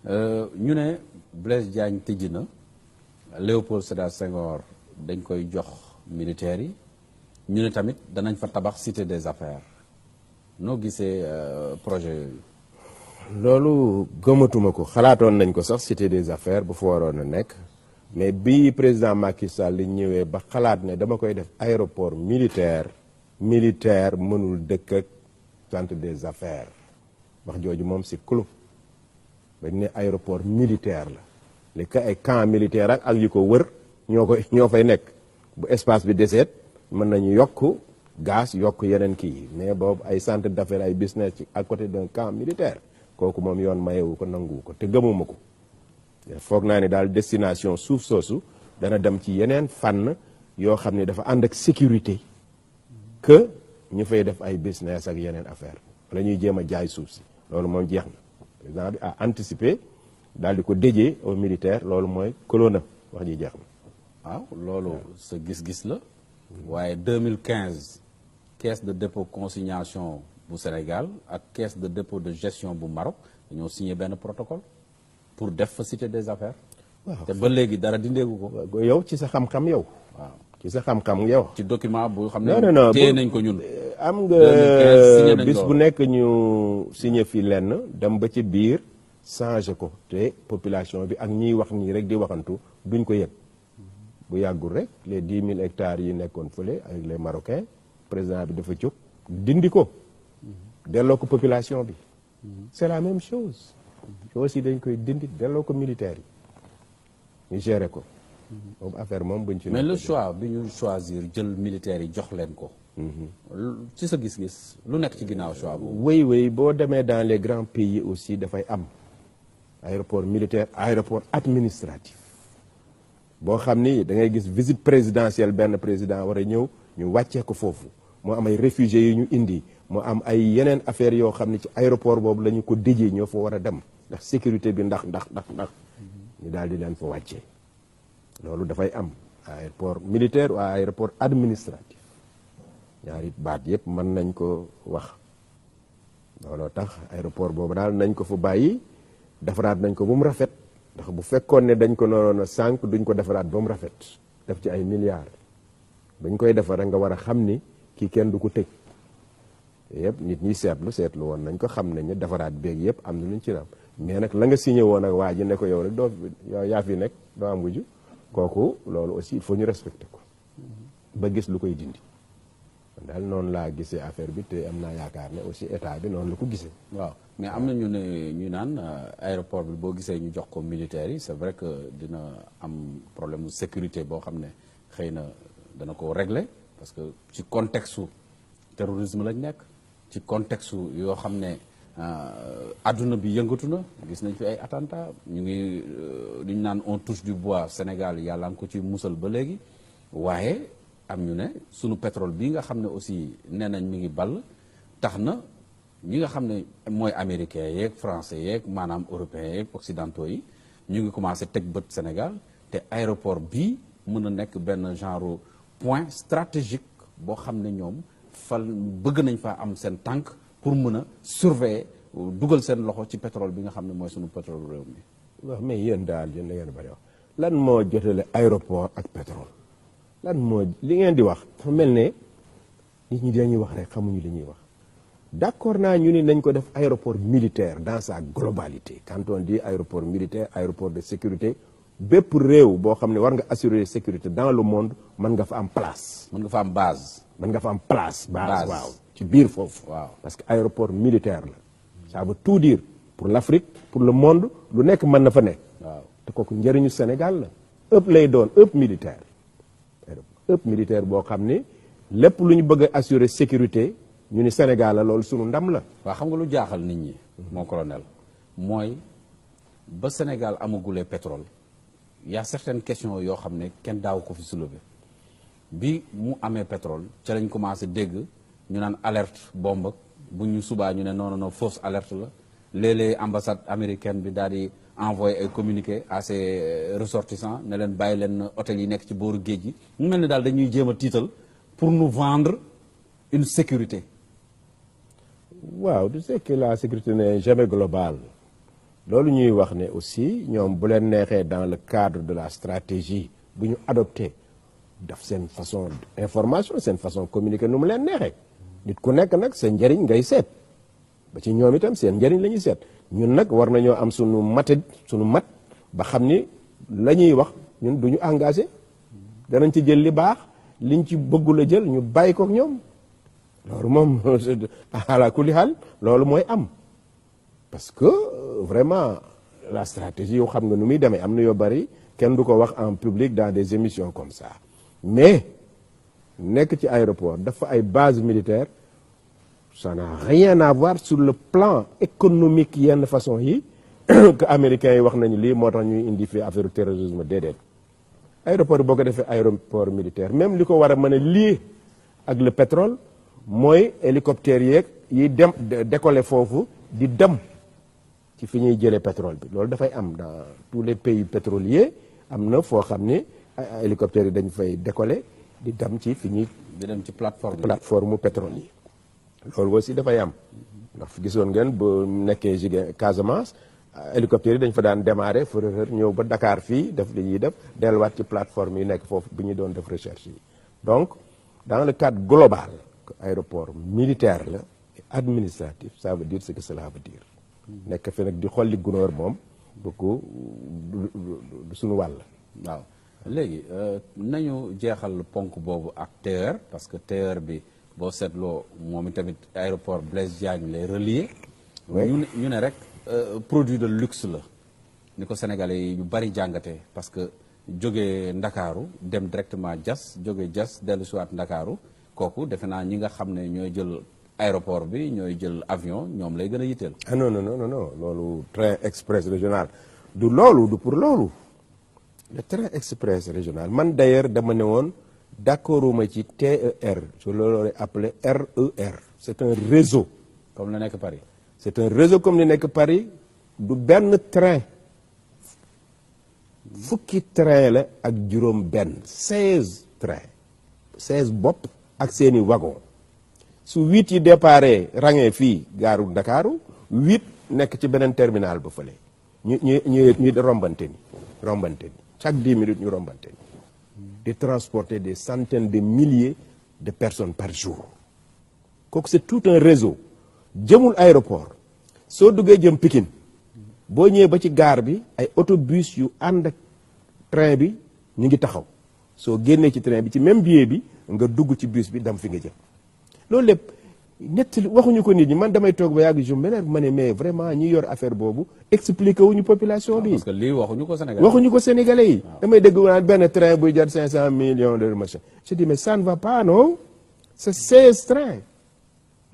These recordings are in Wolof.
ñu ne Blaise Diagne tëj na Léopold Sédar Senghor dañ koy jox militaires yi ñu ne tamit danañ fa tabax cité des affaires noo gisee projet yooyu. loolu gëmatuma ko xalaatoon nañ ko sax cité des affaires bu fa waroon a nekk mais bi président Macky Sall li ñëwee ba xalaat ne dama koy def aéroport militaire mënul dëkk ak centre des affaires wax jooju moom si clos dañ ne aéroport militaire la li ka ay camp militaire ak yu ko wër ñoo fay nekk bu espace bi deseet mën nañu yokk gaz yokk yeneen kii mais boobu ay centre d'affaires ay business ci à côté d'un camp militaire kooku moom yoon mayewu ko nanguwu ko te gëmuma ko foog naa ne daal destination suuf soosu dana dem ci yeneen fànn yoo xam ne dafa ànd ak sécurité que ñu fay def ay business ak yeneen affaire wala ñuy jéem a jaay suuf si loolu moom jeex na président bi a anticipé daal di ko déjee au militaire loolu mooy colonna wax ji jeex na. waaw loolu sa gis-gis la waaye 2015 caisse de dépôt consignation bu Sénégal ak caisse de dépôt de gestion bu Maroc dañoo signé benn protocole pour def fa cité des affaires. waaw te ba léegi dara dindeegu ko. yow ci sa xam-xam yow. waaw ci sa xam-xam yow. ci document bu xam non ne téye nañ ko ñun. am nga bis bu nekk ñu signé fi lenn dem ba ci biir changé ko te population bi ak ñiy wax nii rek di waxantu duñ ko yëg bu yàggul rek les 10 000 hectares yi nekkoon fële avec les Marocains président bi dafa jóg dindi ko delloo ko population bi c'est la même chose aussi dañ koy dindi delloo ko militaires yi ñu gérer ko boobu affaire moom buñ ci mais le choix bi ñu choisir jël militaires yi jox leen ko ci sa gis-gis lu nekk ci ginnaaw choix boobu. oui boo demee dans les grands pays aussi dafay am aéroport militaire aéroport administratif boo xam ni da ngay gis visite présidentielle benn président war a ñëw ñu wàccee ko foofu moo am ay réfugiés yi ñu indi moo am ay yeneen affaires yoo xam ne ci aéroport boobu la ñu ko déjee ñoo fa war a dem ndax sécurité bi ndax ñu daal di leen fa wàccee loolu dafay am aéroport militaire ou aéroport administratif ñaari baat yëpp mën nañ ko wax looloo tax aéroport boobu daal nañ ko fa bàyyi defaraat nañ ko ba mu rafet ndax bu fekkoon ne dañ ko noonu a sànq duñ ko defaraat ba mu rafet def ci ay milliards bañ koy defar nga war a xam ni kii kenn du ko tëj yëpp nit ñi seetlu woon nañ ko xam nañ ne defaraat beeg yëpp am na luñ ci am mais nag la nga signé woon ak waa ji ne ko yow rek doo yaa fi nekk doo am wujju kooku loolu aussi il faut ñu respecter ko ba gis lu koy dindi daal noonu laa gisee affaire bi te am naa yaakaar ne aussi état bi noonu la ko gisee. waaw mais am na ñu naan aéroport bi boo gisee ñu jox ko militaires yi c'est vrai que dina am problème de sécurité boo xam ne xëy na dana ko régler parce que ci contexte su terrorisme lañ nekk ci contexte su yoo xam ne adduna bi yëngatu na gis nañ fi ay attentats ñu ngi li ñu naan on touche du bois Sénégal yàlla nga ko ci musal ba léegi waaye. am ñu ne sunu pétrole bii nga xam ne aussi nee nañ mi ngi ball tax na ñi nga xam ne mooy américains yeeg français yeeg maanaam européens yeeg occidentaux yi ñu ngi commencé teg bët Sénégal te aéroport bii mën a nekk benn genre point stratégique boo xam ne ñoom fal bëgg nañ faa am seen tànk pour mën a surveiller dugal seen loxo ci pétrole bi nga xam ne mooy sunu pétrole réew mi. waaw mais yéen daal yéen da ngeen bari wax lan moo jotale aéroport ak pétrole. lan moo li ngeen di wax dafa mel ne nit ñi dañuy wax rek xamuñu li ñuy wax d'accord naa ñu ni nañ ko def aéroport militaire dans sa globalité quand on dit aéroport militaire aéroport de sécurité bépp réew boo xam ne war nga assurer sécurité dans le monde mën nga fa am place. mën nga fa am base. mën nga fa am place. base waaw ci biir foofu. waaw parce que aéroport militaire la. ça veut tout dire pour l'Afrique pour le monde lu nekk mën na fa nekk. waaw te kooku njëriñu Sénégal la ëpp lay doon ëpp militaire. ëpp militaire boo xam ni lépp lu ñu bëgg a assurer sécurité ñu ni Sénégal la loolu sunu ndam la. waaw xam nga lu jaaxal nit ñi. mon colonel mooy ba Sénégal amagulee pétrole y a certaines questions yoo xam ne kenn daaw ko fi soulever bi mu amee pétrole ca lañ commencé dégg ñu naan alerte bombe bu ñu subaa ñu ne non fausse alerte la léeg-léeg ambassade américaine bi daal di envoyé ay communiqué à ses ressortissants ne leen bàyyi leen hôtel yi nekk ci booru géej gi mu mel ni daal dañuy jéem a tiital pour nous vendre une sécurité. waaw tu sais que la sécurité n'est jamais globale loolu ñuy wax ne aussi ñoom bu leen neexee dans le cadre de la stratégie bu ñu adopté daf seen façon information seen façon communiquer nu mu leen neexee nit ku nekk nag sa njëriñ ngay seet ba ci ñoom itam seen njëriñ la ñuy seet ñun nag war nañoo am sunu mat ba xam ni la ñuy wax ñun du ñu engagé danañ ci jël li baax liñ ci bëggul a jël ñu bàyyi ko ak ñoom loolu moom ala kulli xaal loolu mooy am parce que vraiment la stratégie yow xam nga nu muy demee am na yoo bari kenn du ko wax en public dans des émissions comme ça mais nekk ci aéroport dafa ay base militaire ça n'a rien à voir sur le plan économique yenn façon yi que américains yi wax nañu lii moo tax ñuy indi fi affaire terrorisme déedéet aéroport yi boo ko defee aéroport militaire même li ko war a mën a lié ak le pétrole mooy hélicoptère yeeg yi dem décoller foofu di dem ci fi ñuy jëlee pétrole bi loolu dafay am dans tous les pays pétroliers am na foo xam ni hélicoptères yi dañ fay décoller di dem ci fi ñuy di dem ci plateforme pétrole yi loolu aussi dafay am ndax gisoon ngeen bu nekkee jigéen Casamance hélicoptères yi dañ fa daan démarrer fërërër ñëw ba Dakar fii def li ñuy def delluwaat ci plateforme yi nekk foofu bi ñu doon def recherche yi donc dans le cadre global aéroport militaire la et administratif ça veut dire ce que cela veut dire nekk fi nag di xolli gunóor moom du ko du suñu wàll waaw léegi nañu jeexal ponk boobu ak TER parce que TER bi boo seetloo moom tamit aéroport Blaise Diagne lay relier ñu ne rek produit de luxe la ni ko sénégalais yi ñu bari jàngatee parce que jógee Ndakaaru dem directement Diass jógee Diass dellu siwaat Ndakaaru kooku defe naa ñi nga xam ne ñooy jël aéroport bi ñooy jël avion ñoom lay gën a yitteel. ah non loolu train express régional du loolu du pour loolu le train express régional man d'ailleurs dama ne woon d'accorduma ci TER je l'aurais appelé RER c'est un réseau. comme la nekk Paris. c'est un réseau comme li nekk Paris du benn train fukki train la ak juróom benn 16 trains 16 bopp ak seeni wagon su 8 yi déparé rangé fii gaaru Ndakaaru 8 nekk ci beneen terminal ba fële ñu rombante ni chaque 10 minutes ñu rombante ni di transporter des centaines de milliers de personnes par jour kooku c'est tout un réseau jëmul aéroport soo duggee jëm Pikine boo ñëwee ba ci gare bi ay autobus yu ànd ak train bi ñu ngi taxaw soo génnee ci train bi ci même billet bi nga dugg ci bus bi dem fi nga jëm loolu lépp nett waxuñu ko nit ñi man damay toog ba yàgg ju ma ne mais vraiment ñi yor affaire boobu expliqué wuñu population bi. parce que lii waxuñu ko Sénégalais yi. damay dégg naan benn train buy jar 500 millions de machin je dis mais ça ne va pas non c'est 16 trains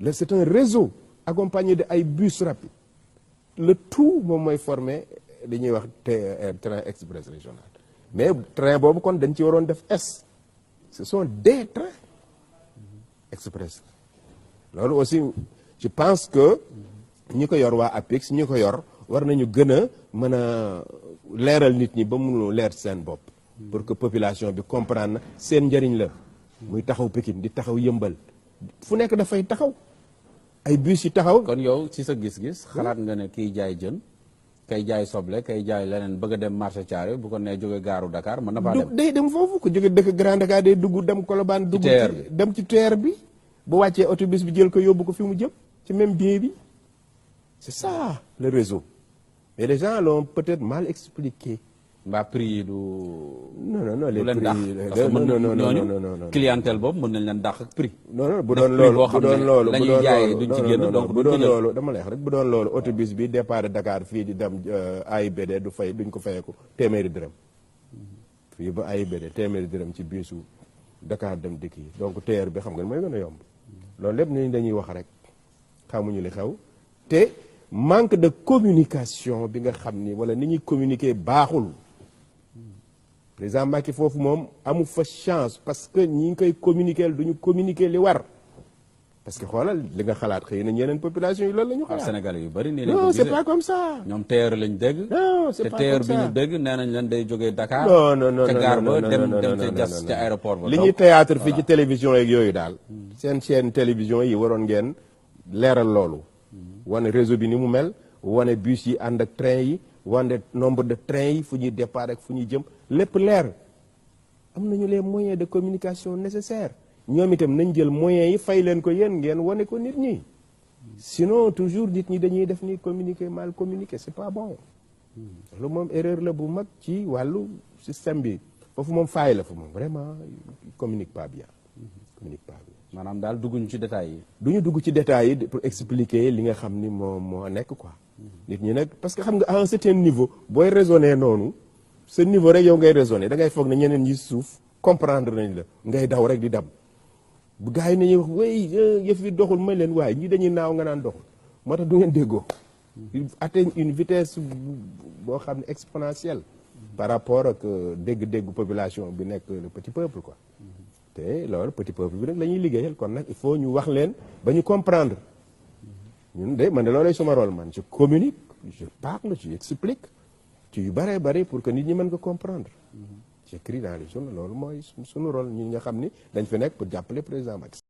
là c'est un réseau accompagné de ay bus rapides le tout moom mooy formé li ñuy wax TER train express régional mais train boobu kon dañ ci waroon def S ce sont des trains express loolu aussi je pense que ñi ko yor waa APIX ñi ko yor war nañu gën a mën a leeral nit ñi ba mu leer seen bopp pour que population bi comprendre na seen njëriñ la muy taxaw Pikine di taxaw Yëmbal fu nekk dafay taxaw ay bus yi taxaw. kon yow ci sa gis-gis xalaat nga ne kiy jaay jën kay jaay soble kay jaay leneen bëgg a dem marché Thiaroye bu ko nee jóge gaaru Dakar mën na faa dem. day dem foofu ko jóge dëkk Grand Dakar day dugg dem Colobane dugg dem ci TER bi bu wàccee autobus bi jël ko yóbbu ko fi mu jëm ci même billet bi c'est ça le réseau mais les gens l'ont peut-être mal expliqué. mbaa prix yi du. non les prix non clientèle boobu mën nañ leen dàq ak prix. non bu doon loolu la ñuy jaayee duñ ci génn donc bu doon loolu dama lay wax rek bu doon loolu autobus bi départ Dakar fii di dem AIBD duñ ko fayeeku téeméeri dërëm fii ba AIBD téeméeri dërëm ci bisu Dakar dem dikk yi donc TER bi xam nga mooy gën a yomb loolu lépp ni dañuy wax rek xamuñu li xew te manque de communication bi nga xam ni wala ni ñuy communiquer baaxul président Macky foofu moom amu fa chance parce que ñi ngi koy communiquer duñu communiquer li war parce que xoolal li nga xalaat xëy na ñeneen population yi loolu la ñu xalaat. Sénégalais yu bari nii non c'est pas comme ça. ñoom TER lañ dégg. non c'est pas comme ça te TER bi ñu dégg nee nañ leen day jógee Dakar. non ca gaar ba dem ca Diass ca aéroport ba. li ñuy théâtre fii ci télévision yeeg yooyu daal. seen chaîne télévision yi waroon ngeen leeral loolu. wane réseau bi ni mu mel wane bus yi ànd ak train yi wane nombre de train yi fu ñuy départ ak fu ñuy jëm lépp leer am nañu les moyens de communication nécessaires ñoom itam nañ jël moyens yi fay leen ko yéen ngeen wane ko nit ñi sinon toujours nit ñi dañuy def ni communiquer mal communiquer c'est pas bon loolu moom erreur la bu mag ci wàllu système bi foofu moom faay la fa moom vraiment communique pas bien communique pas bien. maanaam daal dugguñu ci détails yi. du ñu dugg ci détails yi pour expliquer li nga xam ni moo nekk quoi. nit ñi nag parce que xam nga à un certain niveau booy raisonner noonu ce niveau rek yow ngay raisonner da ngay foog ne ñeneen ñi suuf comprendre nañ la ngay daw rek di dem bu gars yi nañuy wax way yëf yi doxul may leen waaye ñi dañuy naaw nga naan doxul moo tax du ngeen déggoo. atteindre une vitesse boo xam ne exponentielle par rapport ak dégg-déggu population bi nekk le petit peuple quoi te loolu petit peuple bi nag la ñuy liggéeyal kon nag il faut ñu wax leen ba ñu comprendre ñun de man de loolay suma rôle man je communique je parle je explique ci yu bëree bëri pour que nit ñi mën ko comprendre j'écris dans les journaux loolu mooy suñu rôle ñi nga xam ni dañ fi nekk pour jàppale président Macky